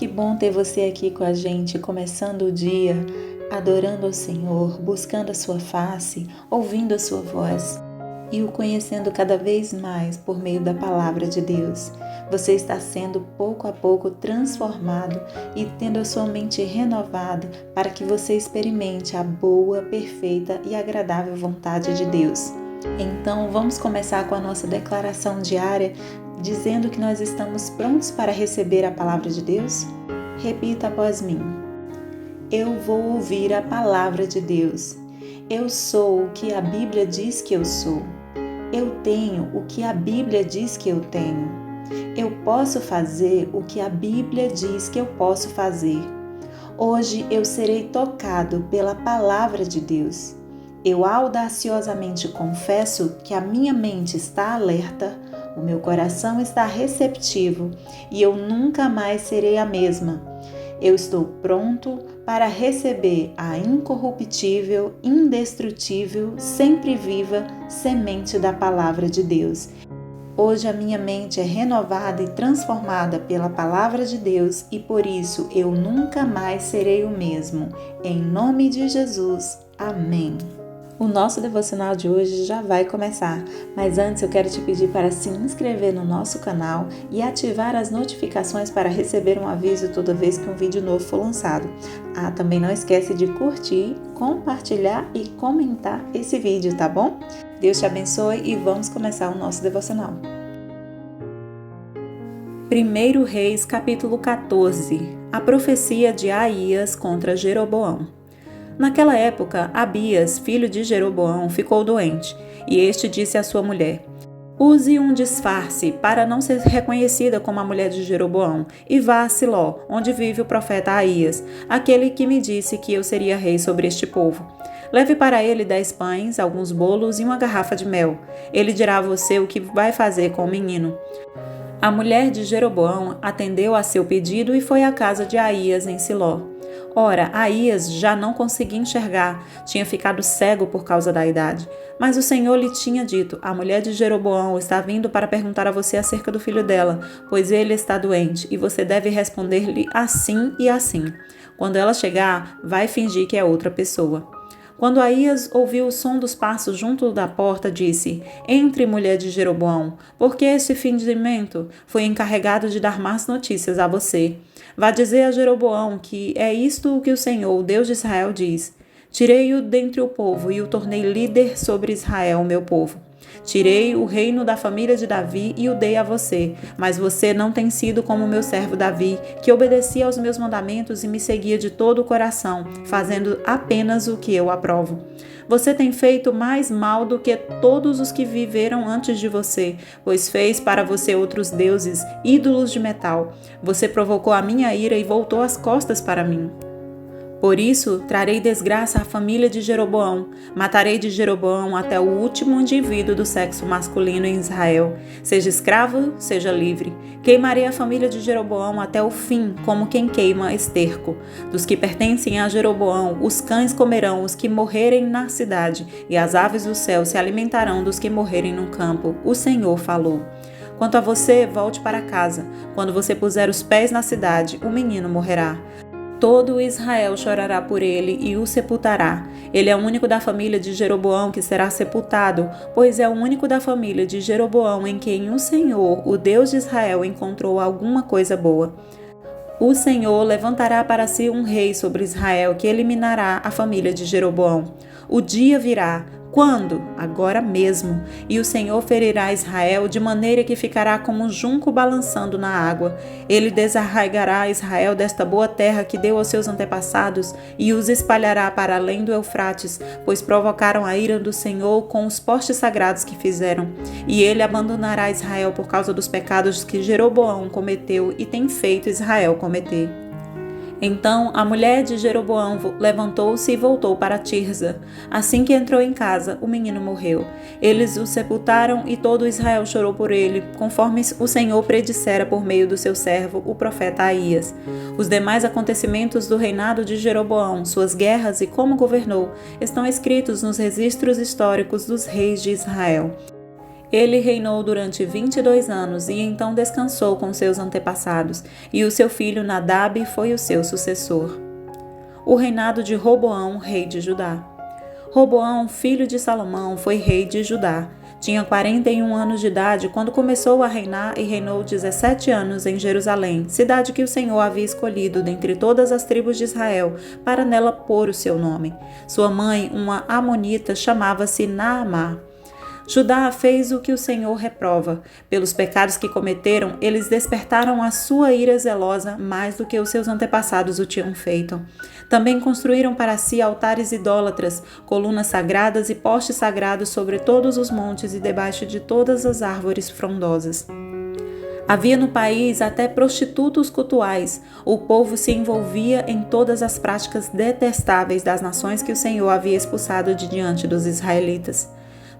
Que bom ter você aqui com a gente, começando o dia, adorando ao Senhor, buscando a sua face, ouvindo a sua voz e o conhecendo cada vez mais por meio da palavra de Deus. Você está sendo pouco a pouco transformado e tendo a sua mente renovada para que você experimente a boa, perfeita e agradável vontade de Deus. Então, vamos começar com a nossa declaração diária, dizendo que nós estamos prontos para receber a palavra de Deus? Repita após mim. Eu vou ouvir a palavra de Deus. Eu sou o que a Bíblia diz que eu sou. Eu tenho o que a Bíblia diz que eu tenho. Eu posso fazer o que a Bíblia diz que eu posso fazer. Hoje eu serei tocado pela palavra de Deus. Eu audaciosamente confesso que a minha mente está alerta, o meu coração está receptivo e eu nunca mais serei a mesma. Eu estou pronto para receber a incorruptível, indestrutível, sempre viva semente da palavra de Deus. Hoje a minha mente é renovada e transformada pela palavra de Deus e por isso eu nunca mais serei o mesmo. Em nome de Jesus. Amém. O nosso devocional de hoje já vai começar, mas antes eu quero te pedir para se inscrever no nosso canal e ativar as notificações para receber um aviso toda vez que um vídeo novo for lançado. Também não esquece de curtir, compartilhar e comentar esse vídeo, tá bom? Deus te abençoe e vamos começar o nosso devocional. 1 Reis, capítulo 14. A profecia de Aías contra Jeroboão. Naquela época, Abias, filho de Jeroboão, ficou doente, e este disse à sua mulher: use um disfarce para não ser reconhecida como a mulher de Jeroboão, e vá a Siló, onde vive o profeta Aías, aquele que me disse que eu seria rei sobre este povo. Leve para ele 10 pães, alguns bolos e uma garrafa de mel. Ele dirá a você o que vai fazer com o menino. A mulher de Jeroboão atendeu a seu pedido e foi à casa de Aías em Siló. Ora, Aías já não conseguia enxergar, tinha ficado cego por causa da idade. Mas o Senhor lhe tinha dito: a mulher de Jeroboão está vindo para perguntar a você acerca do filho dela, pois ele está doente, e você deve responder-lhe assim e assim. Quando ela chegar, vai fingir que é outra pessoa. Quando Aías ouviu o som dos passos junto da porta, disse: entre, mulher de Jeroboão, porque este fingimento foi encarregado de dar más notícias a você. Vá dizer a Jeroboão que é isto o que o Senhor, o Deus de Israel, diz: tirei-o dentre o povo e o tornei líder sobre Israel, meu povo. Tirei o reino da família de Davi e o dei a você, mas você não tem sido como meu servo Davi, que obedecia aos meus mandamentos e me seguia de todo o coração, fazendo apenas o que eu aprovo. Você tem feito mais mal do que todos os que viveram antes de você, pois fez para você outros deuses, ídolos de metal. Você provocou a minha ira e voltou as costas para mim. Por isso, trarei desgraça à família de Jeroboão. Matarei de Jeroboão até o último indivíduo do sexo masculino em Israel. Seja escravo, seja livre. Queimarei a família de Jeroboão até o fim, como quem queima esterco. Dos que pertencem a Jeroboão, os cães comerão os que morrerem na cidade, e as aves do céu se alimentarão dos que morrerem no campo. O Senhor falou. Quanto a você, volte para casa. Quando você puser os pés na cidade, o menino morrerá. Todo Israel chorará por ele e o sepultará. Ele é o único da família de Jeroboão que será sepultado, pois é o único da família de Jeroboão em quem o Senhor, o Deus de Israel, encontrou alguma coisa boa. O Senhor levantará para si um rei sobre Israel que eliminará a família de Jeroboão. O dia virá. Quando? Agora mesmo. E o Senhor ferirá Israel de maneira que ficará como um junco balançando na água. Ele desarraigará Israel desta boa terra que deu aos seus antepassados e os espalhará para além do Eufrates, pois provocaram a ira do Senhor com os postes sagrados que fizeram. E ele abandonará Israel por causa dos pecados que Jeroboão cometeu e tem feito Israel cometer. Então a mulher de Jeroboão levantou-se e voltou para Tirza. Assim que entrou em casa, o menino morreu. Eles o sepultaram e todo Israel chorou por ele, conforme o Senhor predissera por meio do seu servo, o profeta Aías. Os demais acontecimentos do reinado de Jeroboão, suas guerras e como governou, estão escritos nos registros históricos dos reis de Israel. Ele reinou durante 22 anos e então descansou com seus antepassados, e o seu filho Nadab foi o seu sucessor. O reinado de Roboão, rei de Judá. Roboão, filho de Salomão, foi rei de Judá. Tinha 41 anos de idade quando começou a reinar e reinou 17 anos em Jerusalém, cidade que o Senhor havia escolhido dentre todas as tribos de Israel para nela pôr o seu nome. Sua mãe, uma amonita, chamava-se Naamá. Judá fez o que o Senhor reprova. Pelos pecados que cometeram, eles despertaram a sua ira zelosa mais do que os seus antepassados o tinham feito. Também construíram para si altares idólatras, colunas sagradas e postes sagrados sobre todos os montes e debaixo de todas as árvores frondosas. Havia no país até prostitutos cultuais. O povo se envolvia em todas as práticas detestáveis das nações que o Senhor havia expulsado de diante dos israelitas.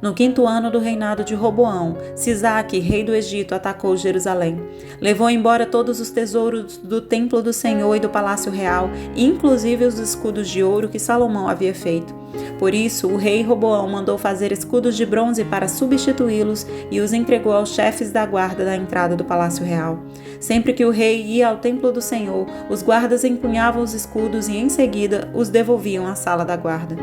No 5º ano do reinado de Roboão, Sisaque, rei do Egito, atacou Jerusalém. Levou embora todos os tesouros do templo do Senhor e do palácio real, inclusive os escudos de ouro que Salomão havia feito. Por isso, o rei Roboão mandou fazer escudos de bronze para substituí-los e os entregou aos chefes da guarda da entrada do palácio real. Sempre que o rei ia ao templo do Senhor, os guardas empunhavam os escudos e, em seguida, os devolviam à sala da guarda.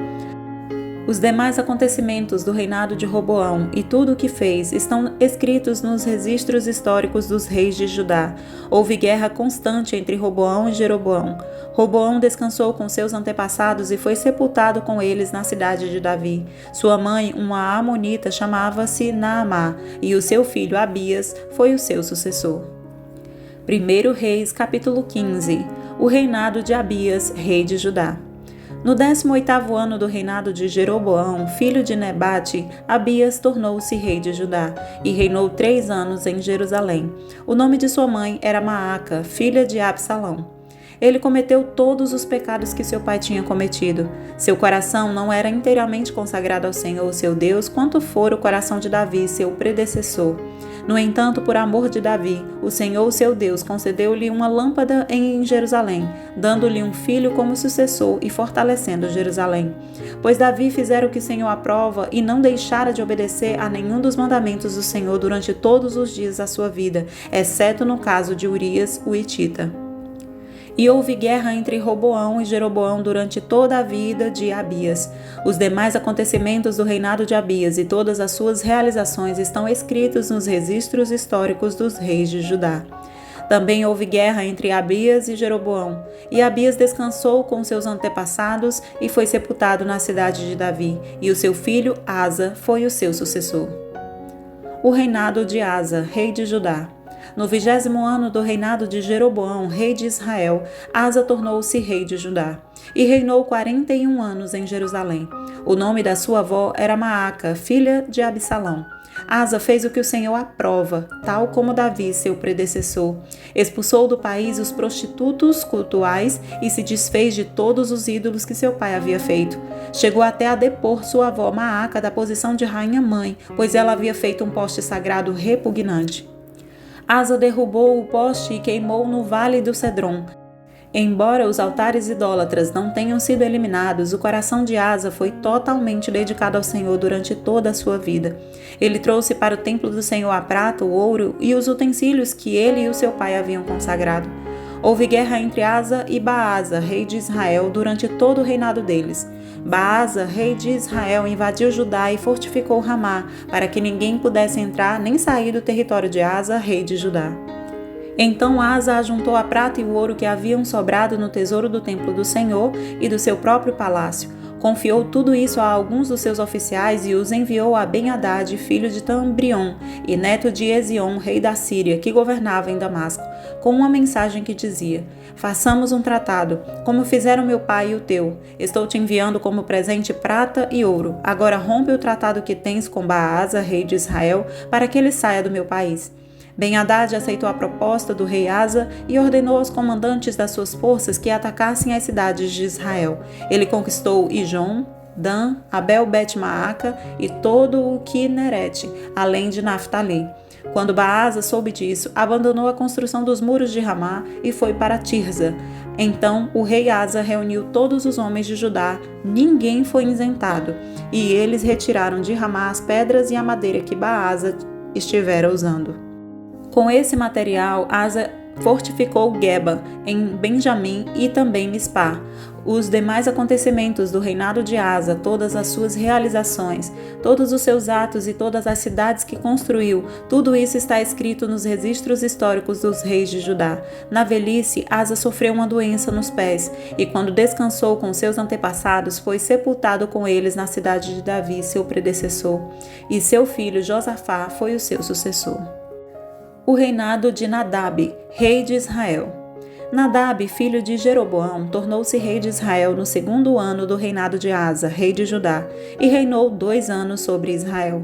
Os demais acontecimentos do reinado de Roboão e tudo o que fez estão escritos nos registros históricos dos reis de Judá. Houve guerra constante entre Roboão e Jeroboão. Roboão descansou com seus antepassados e foi sepultado com eles na cidade de Davi. Sua mãe, uma amonita, chamava-se Naamá, e o seu filho Abias foi o seu sucessor. 1 Reis, capítulo 15. O reinado de Abias, rei de Judá. No 18º ano do reinado de Jeroboão, filho de Nebate, Abias tornou-se rei de Judá e reinou 3 anos em Jerusalém. O nome de sua mãe era Maaca, filha de Absalão. Ele cometeu todos os pecados que seu pai tinha cometido. Seu coração não era inteiramente consagrado ao Senhor, seu Deus, quanto fora o coração de Davi, seu predecessor. No entanto, por amor de Davi, o Senhor, seu Deus, concedeu-lhe uma lâmpada em Jerusalém, dando-lhe um filho como sucessor e fortalecendo Jerusalém. Pois Davi fizera o que o Senhor aprova e não deixara de obedecer a nenhum dos mandamentos do Senhor durante todos os dias da sua vida, exceto no caso de Urias, o hitita. E houve guerra entre Roboão e Jeroboão durante toda a vida de Abias. Os demais acontecimentos do reinado de Abias e todas as suas realizações estão escritos nos registros históricos dos reis de Judá. Também houve guerra entre Abias e Jeroboão, e Abias descansou com seus antepassados e foi sepultado na cidade de Davi, e o seu filho Asa foi o seu sucessor. O reinado de Asa, rei de Judá. No 20º ano do reinado de Jeroboão, rei de Israel, Asa tornou-se rei de Judá e reinou 41 anos em Jerusalém. O nome da sua avó era Maaca, filha de Absalão. Asa fez o que o Senhor aprova, tal como Davi, seu predecessor. Expulsou do país os prostitutos cultuais e se desfez de todos os ídolos que seu pai havia feito. Chegou até a depor sua avó Maaca da posição de rainha-mãe, pois ela havia feito um poste sagrado repugnante. Asa derrubou o poste e queimou no vale do Cedron. Embora os altares idólatras não tenham sido eliminados, o coração de Asa foi totalmente dedicado ao Senhor durante toda a sua vida. Ele trouxe para o templo do Senhor a prata, o ouro e os utensílios que ele e o seu pai haviam consagrado. Houve guerra entre Asa e Baasa, rei de Israel, durante todo o reinado deles. Baasa, rei de Israel, invadiu Judá e fortificou Ramá, para que ninguém pudesse entrar nem sair do território de Asa, rei de Judá. Então Asa ajuntou a prata e o ouro que haviam sobrado no tesouro do templo do Senhor e do seu próprio palácio. Confiou tudo isso a alguns dos seus oficiais e os enviou a Ben-Hadad, filho de Tambrion, e neto de Ezion, rei da Síria, que governava em Damasco, com uma mensagem que dizia: façamos um tratado, como fizeram meu pai e o teu. Estou te enviando como presente prata e ouro. Agora rompe o tratado que tens com Baasa, rei de Israel, para que ele saia do meu país. Ben-Hadad aceitou a proposta do rei Asa e ordenou aos comandantes das suas forças que atacassem as cidades de Israel. Ele conquistou Ijon, Dan, Abel Bet-Maaca e todo o Quinerete, além de Naftali. Quando Baasa soube disso, abandonou a construção dos muros de Ramá e foi para Tirza. Então o rei Asa reuniu todos os homens de Judá, ninguém foi isentado, e eles retiraram de Ramá as pedras e a madeira que Baasa estivera usando. Com esse material, Asa fortificou Geba, em Benjamim, e também Mispá. Os demais acontecimentos do reinado de Asa, todas as suas realizações, todos os seus atos e todas as cidades que construiu, tudo isso está escrito nos registros históricos dos reis de Judá. Na velhice, Asa sofreu uma doença nos pés, e quando descansou com seus antepassados, foi sepultado com eles na cidade de Davi, seu predecessor, e seu filho Josafá foi o seu sucessor. O reinado de Nadab, rei de Israel. Nadab, filho de Jeroboão, tornou-se rei de Israel no 2º ano do reinado de Asa, rei de Judá, e reinou 2 anos sobre Israel.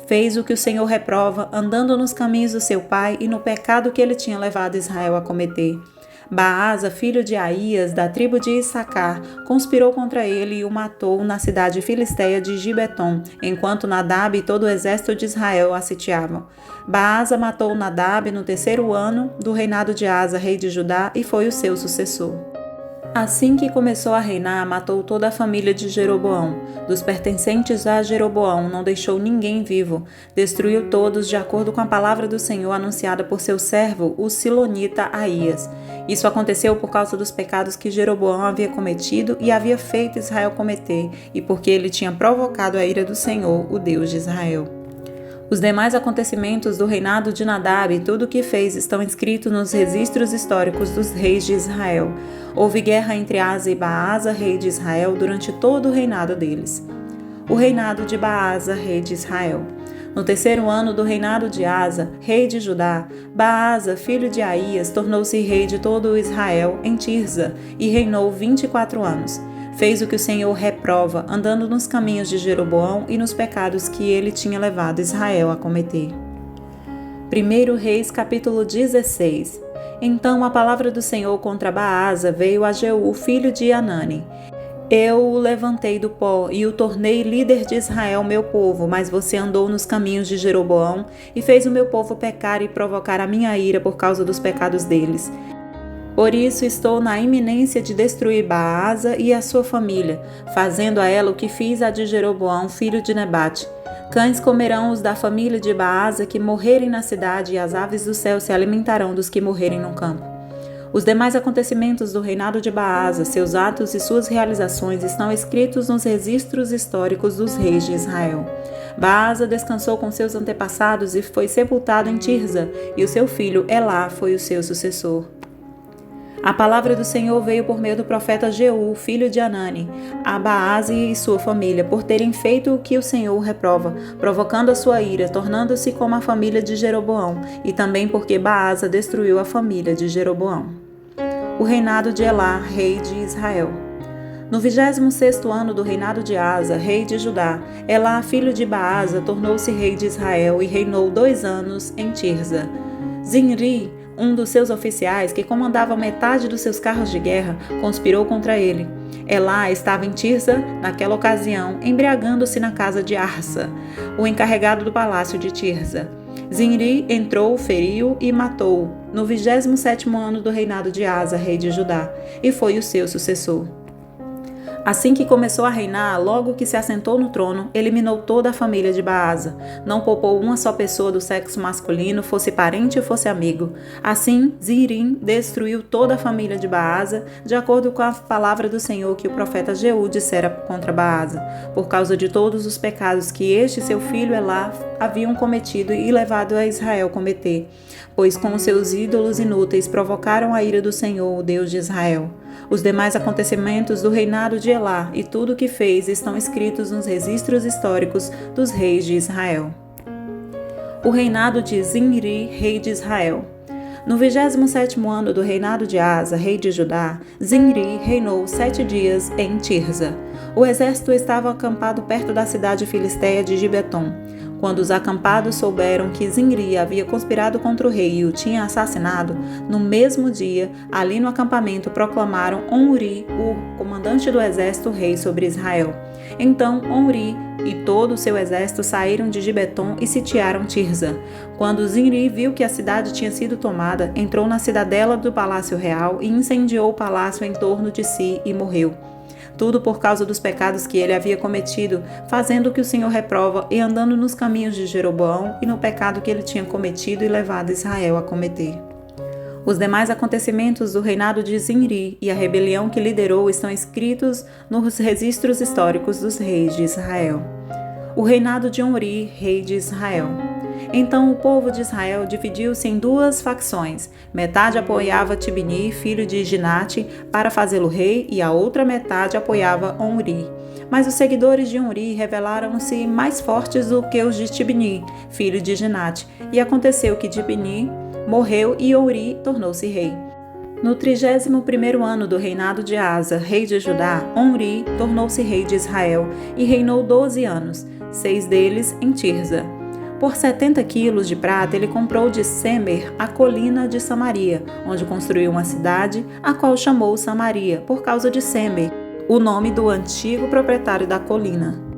Fez o que o Senhor reprova, andando nos caminhos do seu pai e no pecado que ele tinha levado Israel a cometer. Baasa, filho de Aías, da tribo de Issacar, conspirou contra ele e o matou na cidade filisteia de Gibeton, enquanto Nadab e todo o exército de Israel a sitiavam. Baasa matou Nadab no 3º ano do reinado de Asa, rei de Judá, e foi o seu sucessor. Assim que começou a reinar, matou toda a família de Jeroboão. Dos pertencentes a Jeroboão, não deixou ninguém vivo. Destruiu todos de acordo com a palavra do Senhor anunciada por seu servo, o silonita Aías. Isso aconteceu por causa dos pecados que Jeroboão havia cometido e havia feito Israel cometer, e porque ele tinha provocado a ira do Senhor, o Deus de Israel. Os demais acontecimentos do reinado de Nadab e tudo o que fez estão escritos nos registros históricos dos reis de Israel. Houve guerra entre Asa e Baasa, rei de Israel, durante todo o reinado deles. O reinado de Baasa, rei de Israel. No 3º ano do reinado de Asa, rei de Judá, Baasa, filho de Aías, tornou-se rei de todo o Israel em Tirza e reinou 24 anos. Fez o que o Senhor reprova, andando nos caminhos de Jeroboão e nos pecados que ele tinha levado Israel a cometer. 1 Reis, capítulo 16. Então a palavra do Senhor contra Baasa veio a Jeú, filho de Anani. Eu o levantei do pó e o tornei líder de Israel, meu povo, mas você andou nos caminhos de Jeroboão e fez o meu povo pecar e provocar a minha ira por causa dos pecados deles. Por isso estou na iminência de destruir Baasa e a sua família, fazendo a ela o que fiz a de Jeroboão, filho de Nebate. Cães comerão os da família de Baasa que morrerem na cidade, e as aves do céu se alimentarão dos que morrerem no campo. Os demais acontecimentos do reinado de Baasa, seus atos e suas realizações estão escritos nos registros históricos dos reis de Israel. Baasa descansou com seus antepassados e foi sepultado em Tirza, e o seu filho Elá foi o seu sucessor. A palavra do Senhor veio por meio do profeta Jeú, filho de Anani, a Baasa e sua família, por terem feito o que o Senhor reprova, provocando a sua ira, tornando-se como a família de Jeroboão, e também porque Baasa destruiu a família de Jeroboão. O reinado de Elá, rei de Israel. No 26º ano do reinado de Asa, rei de Judá, Elá, filho de Baasa, tornou-se rei de Israel e reinou 2 anos em Tirza. Zinri, um dos seus oficiais, que comandava metade dos seus carros de guerra, conspirou contra ele. Elá estava em Tirza, naquela ocasião, embriagando-se na casa de Arsa, o encarregado do palácio de Tirza. Zinri entrou, feriu e matou-o, no 27º ano do reinado de Asa, rei de Judá, e foi o seu sucessor. Assim que começou a reinar, logo que se assentou no trono, eliminou toda a família de Baasa. Não poupou uma só pessoa do sexo masculino, fosse parente ou fosse amigo. Assim, Zirim destruiu toda a família de Baasa, de acordo com a palavra do Senhor que o profeta Jeú dissera contra Baasa, por causa de todos os pecados que este seu filho Elá haviam cometido e levado a Israel a cometer, pois com os seus ídolos inúteis provocaram a ira do Senhor, o Deus de Israel. Os demais acontecimentos do reinado de Elá e tudo o que fez estão escritos nos registros históricos dos reis de Israel. O reinado de Zinri, rei de Israel. No 27º ano do reinado de Asa, rei de Judá, Zinri reinou 7 dias em Tirza. O exército estava acampado perto da cidade filisteia de Gibeton. Quando os acampados souberam que Zimri havia conspirado contra o rei e o tinha assassinado, no mesmo dia, ali no acampamento proclamaram Omri, o comandante do exército, rei sobre Israel. Então Omri e todo o seu exército saíram de Gibeton e sitiaram Tirza. Quando Zimri viu que a cidade tinha sido tomada, entrou na cidadela do palácio real e incendiou o palácio em torno de si e morreu. Tudo por causa dos pecados que ele havia cometido, fazendo o que o Senhor reprova e andando nos caminhos de Jeroboão e no pecado que ele tinha cometido e levado Israel a cometer. Os demais acontecimentos do reinado de Zimri e a rebelião que liderou estão escritos nos registros históricos dos reis de Israel. O reinado de Omri, rei de Israel. Então o povo de Israel dividiu-se em duas facções. Metade apoiava Tibni, filho de Ginate, para fazê-lo rei, e a outra metade apoiava Omri. Mas os seguidores de Omri revelaram-se mais fortes do que os de Tibni, filho de Ginate, e aconteceu que Tibni morreu e Omri tornou-se rei. No 31º ano do reinado de Asa, rei de Judá, Omri tornou-se rei de Israel e reinou 12 anos, 6 deles em Tirza. Por 70 quilos de prata, ele comprou de Semer a colina de Samaria, onde construiu uma cidade, a qual chamou Samaria, por causa de Semer, o nome do antigo proprietário da colina.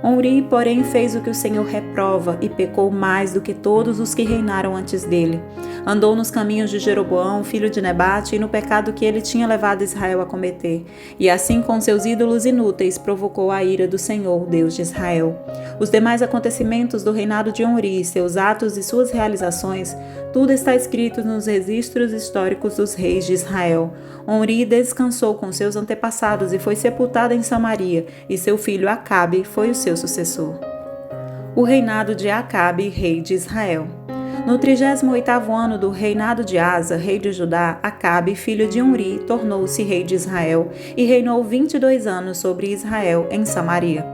Omri, porém, fez o que o Senhor reprova e pecou mais do que todos os que reinaram antes dele. Andou nos caminhos de Jeroboão, filho de Nebate, e no pecado que ele tinha levado Israel a cometer. E assim, com seus ídolos inúteis, provocou a ira do Senhor, Deus de Israel. Os demais acontecimentos do reinado de Omri, seus atos e suas realizações, tudo está escrito nos registros históricos dos reis de Israel. Omri descansou com seus antepassados e foi sepultado em Samaria, e seu filho Acabe foi o seu sucessor. O reinado de Acabe, rei de Israel. No 38º ano do reinado de Asa, rei de Judá, Acabe, filho de Omri, tornou-se rei de Israel e reinou 22 anos sobre Israel em Samaria.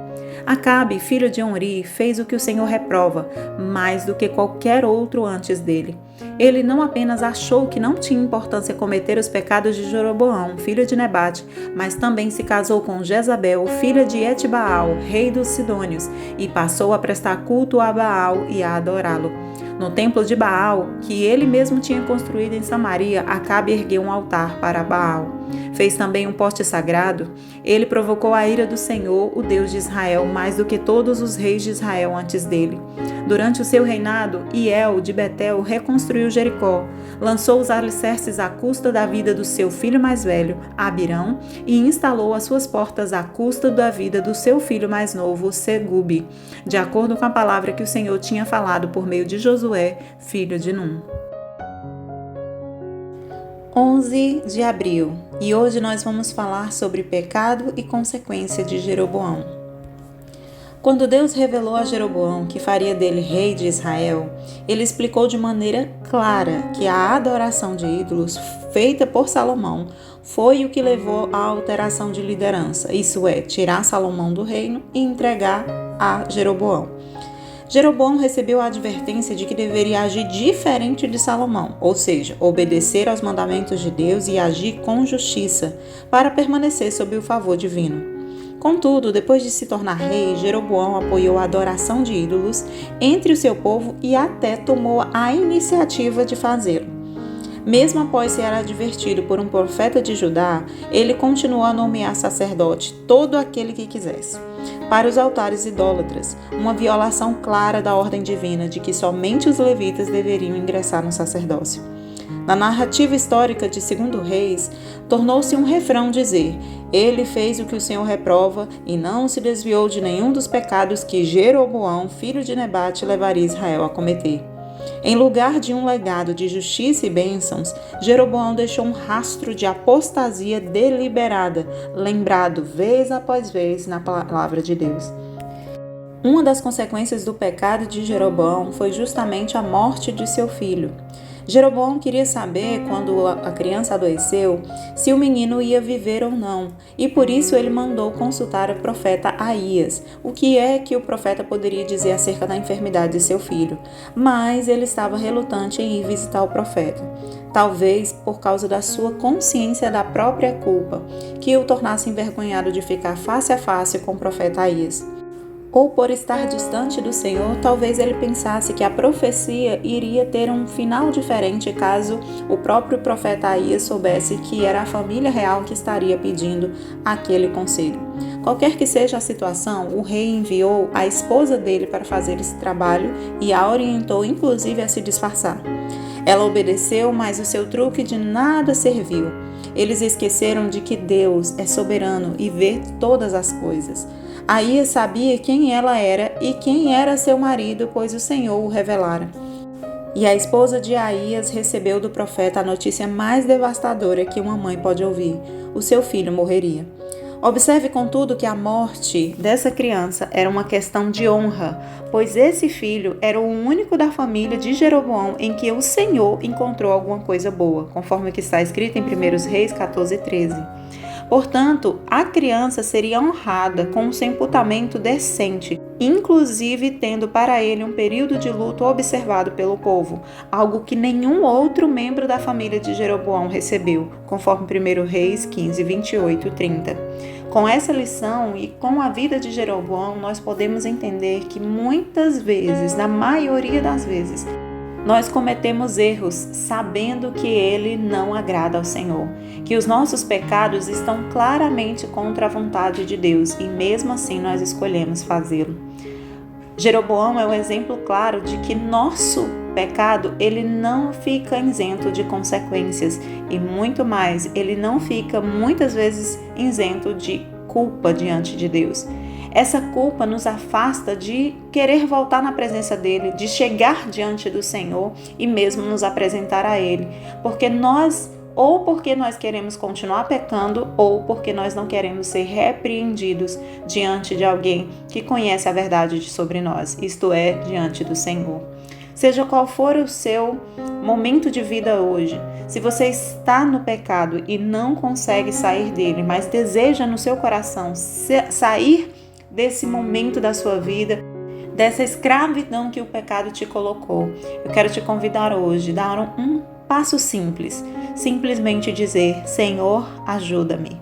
Acabe, filho de Omri, fez o que o Senhor reprova, mais do que qualquer outro antes dele. Ele não apenas achou que não tinha importância cometer os pecados de Jeroboão, filho de Nebate, mas também se casou com Jezabel, filha de Etbaal, rei dos Sidônios, e passou a prestar culto a Baal e a adorá-lo. No templo de Baal, que ele mesmo tinha construído em Samaria, Acabe ergueu um altar para Baal. Fez também um poste sagrado. Ele provocou a ira do Senhor, o Deus de Israel, mais do que todos os reis de Israel antes dele. Durante o seu reinado, Hiel de Betel reconstruiu Jericó, lançou os alicerces à custa da vida do seu filho mais velho, Abirão, e instalou as suas portas à custa da vida do seu filho mais novo, Segube, de acordo com a palavra que o Senhor tinha falado por meio de Josué, filho de Num. 11 de abril, e hoje nós vamos falar sobre pecado e consequência de Jeroboão. Quando Deus revelou a Jeroboão que faria dele rei de Israel, ele explicou de maneira clara que a adoração de ídolos feita por Salomão foi o que levou à alteração de liderança, isso é, tirar Salomão do reino e entregar a Jeroboão. Jeroboão recebeu a advertência de que deveria agir diferente de Salomão, ou seja, obedecer aos mandamentos de Deus e agir com justiça, para permanecer sob o favor divino. Contudo, depois de se tornar rei, Jeroboão apoiou a adoração de ídolos entre o seu povo e até tomou a iniciativa de fazê-lo. Mesmo após ser advertido por um profeta de Judá, ele continuou a nomear sacerdote todo aquele que quisesse para os altares idólatras, uma violação clara da ordem divina de que somente os levitas deveriam ingressar no sacerdócio. Na narrativa histórica de 2 Reis, tornou-se um refrão dizer: ele fez o que o Senhor reprova e não se desviou de nenhum dos pecados que Jeroboão, filho de Nebate, levaria Israel a cometer. Em lugar de um legado de justiça e bênçãos, Jeroboão deixou um rastro de apostasia deliberada, lembrado vez após vez na palavra de Deus. Uma das consequências do pecado de Jeroboão foi justamente a morte de seu filho. Jeroboão queria saber, quando a criança adoeceu, se o menino ia viver ou não, e por isso ele mandou consultar o profeta Aías, o que é que o profeta poderia dizer acerca da enfermidade de seu filho, mas ele estava relutante em ir visitar o profeta, talvez por causa da sua consciência da própria culpa, que o tornasse envergonhado de ficar face a face com o profeta Aías. ou por estar distante do Senhor, talvez ele pensasse que a profecia iria ter um final diferente caso o próprio profeta Aías soubesse que era a família real que estaria pedindo aquele conselho. Qualquer que seja a situação, o rei enviou a esposa dele para fazer esse trabalho e a orientou inclusive a se disfarçar. Ela obedeceu, mas o seu truque de nada serviu. Eles esqueceram de que Deus é soberano e vê todas as coisas. Aías sabia quem ela era e quem era seu marido, pois o Senhor o revelara. E a esposa de Aías recebeu do profeta a notícia mais devastadora que uma mãe pode ouvir: o seu filho morreria. Observe, contudo, que a morte dessa criança era uma questão de honra, pois esse filho era o único da família de Jeroboão em que o Senhor encontrou alguma coisa boa, conforme o que está escrito em 1 Reis 14:13. Portanto, a criança seria honrada com um sepultamento decente, inclusive tendo para ele um período de luto observado pelo povo, algo que nenhum outro membro da família de Jeroboão recebeu, conforme 1 Reis 15, 28 e 30. Com essa lição e com a vida de Jeroboão, nós podemos entender que muitas vezes, na maioria das vezes, nós cometemos erros sabendo que ele não agrada ao Senhor, que os nossos pecados estão claramente contra a vontade de Deus e mesmo assim nós escolhemos fazê-lo. Jeroboão é um exemplo claro de que nosso pecado ele não fica isento de consequências e muito mais, ele não fica muitas vezes isento de culpa diante de Deus. Essa culpa nos afasta de querer voltar na presença dele, de chegar diante do Senhor e mesmo nos apresentar a ele, porque nós queremos continuar pecando ou porque nós não queremos ser repreendidos diante de alguém que conhece a verdade sobre nós, isto é, diante do Senhor. Seja qual for o seu momento de vida hoje, se você está no pecado e não consegue sair dele, mas deseja no seu coração sair desse momento da sua vida, dessa escravidão que o pecado te colocou, eu quero te convidar hoje a dar um passo simples, simplesmente dizer: Senhor, ajuda-me.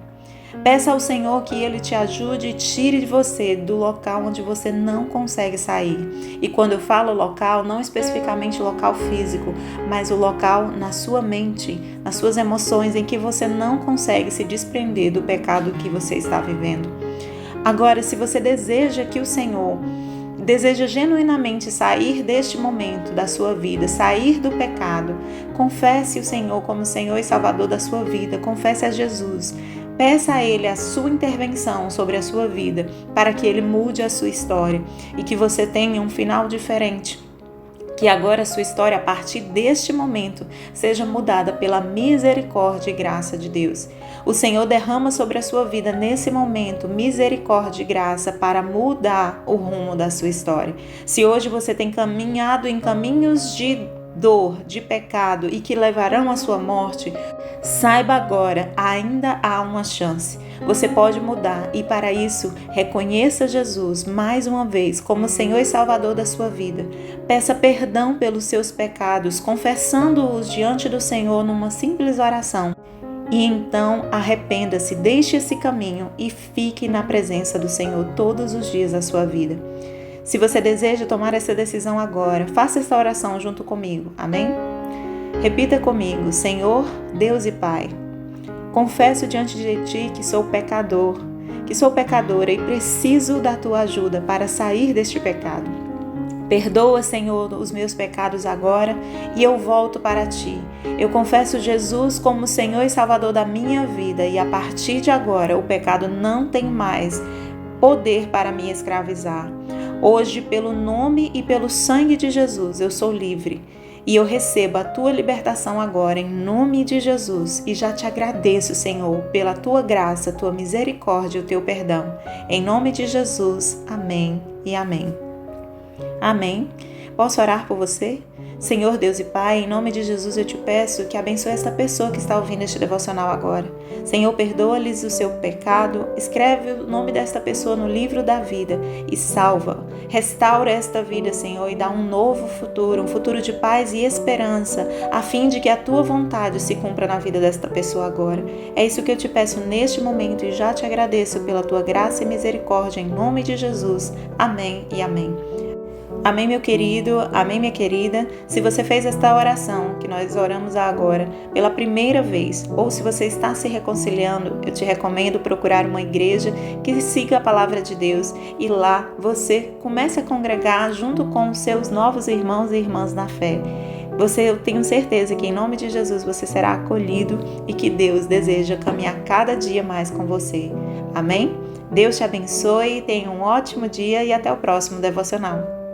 Peça ao Senhor que Ele te ajude e tire de você do local onde você não consegue sair. E quando eu falo local, não especificamente local físico, mas o local na sua mente, nas suas emoções, em que você não consegue se desprender do pecado que você está vivendo. Agora, se você deseja genuinamente sair deste momento da sua vida, sair do pecado, confesse o Senhor como Senhor e Salvador da sua vida, confesse a Jesus. Peça a Ele a sua intervenção sobre a sua vida, para que Ele mude a sua história e que você tenha um final diferente. Que agora a sua história, a partir deste momento, seja mudada pela misericórdia e graça de Deus. O Senhor derrama sobre a sua vida, nesse momento, misericórdia e graça para mudar o rumo da sua história. Se hoje você tem caminhado em caminhos de dor, de pecado e que levarão à sua morte, saiba agora, ainda há uma chance. Você pode mudar e para isso reconheça Jesus mais uma vez como Senhor e Salvador da sua vida. Peça perdão pelos seus pecados, confessando-os diante do Senhor numa simples oração. E então arrependa-se, deixe esse caminho e fique na presença do Senhor todos os dias da sua vida. Se você deseja tomar essa decisão agora, faça essa oração junto comigo, amém? Repita comigo: Senhor, Deus e Pai, confesso diante de Ti que sou pecadora e preciso da Tua ajuda para sair deste pecado. Perdoa, Senhor, os meus pecados agora e eu volto para Ti. Eu confesso Jesus como Senhor e Salvador da minha vida e a partir de agora o pecado não tem mais poder para me escravizar. Hoje, pelo nome e pelo sangue de Jesus, eu sou livre e eu recebo a Tua libertação agora em nome de Jesus e já te agradeço, Senhor, pela Tua graça, Tua misericórdia e o Teu perdão. Em nome de Jesus, amém e amém. Amém. Posso orar por você? Senhor Deus e Pai, em nome de Jesus eu te peço que abençoe esta pessoa que está ouvindo este devocional agora. Senhor, perdoa-lhes o seu pecado, escreve o nome desta pessoa no livro da vida e salva. Restaura esta vida, Senhor, e dá um novo futuro, um futuro de paz e esperança, a fim de que a tua vontade se cumpra na vida desta pessoa agora. É isso que eu te peço neste momento e já te agradeço pela tua graça e misericórdia, em nome de Jesus. Amém e amém. Amém, meu querido, amém, minha querida. Se você fez esta oração que nós oramos agora pela primeira vez, ou se você está se reconciliando, eu te recomendo procurar uma igreja que siga a palavra de Deus e lá você comece a congregar junto com os seus novos irmãos e irmãs na fé. Eu tenho certeza que em nome de Jesus você será acolhido e que Deus deseja caminhar cada dia mais com você. Amém? Deus te abençoe, tenha um ótimo dia e até o próximo devocional.